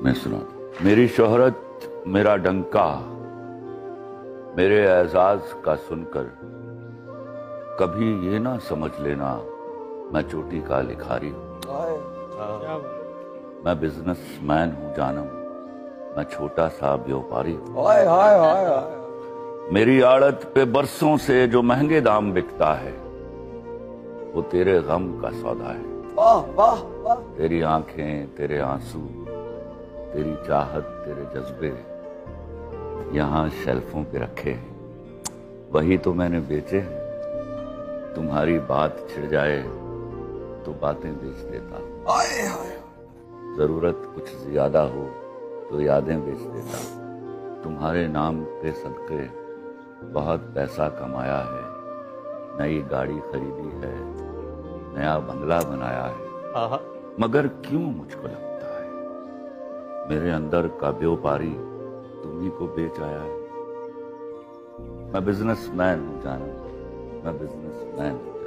मैं सुना दूं। मेरी शोहरत, मेरा डंका, मेरे एजाज का सुनकर कभी ये ना समझ लेना मैं चोटी का लिखारी हूं। मैं बिजनेसमैन हूं जानम, मैं छोटा सा व्यापारी हूं। मेरी आड़त पे बरसों से जो महंगे दाम बिकता है वो तेरे गम का सौदा है। वाह वाह वाह। तेरी आंखें, तेरे आंसू, तेरी चाहत, तेरे जज्बे यहाँ शेल्फों पे रखे हैं, वही तो मैंने बेचे हैं। तुम्हारी बात छिड़ जाए तो बातें बेच देता, जरूरत कुछ ज्यादा हो तो यादें बेच देता। तुम्हारे नाम पे सदके बहुत पैसा कमाया है, नई गाड़ी खरीदी है, नया बंगला बनाया है, मगर क्यों मुझको लगता है मेरे अंदर का व्यापारी तुम्ही को बेच आया है। मैं बिजनेसमैन हूं जानम, मैं बिजनेसमैन हूं।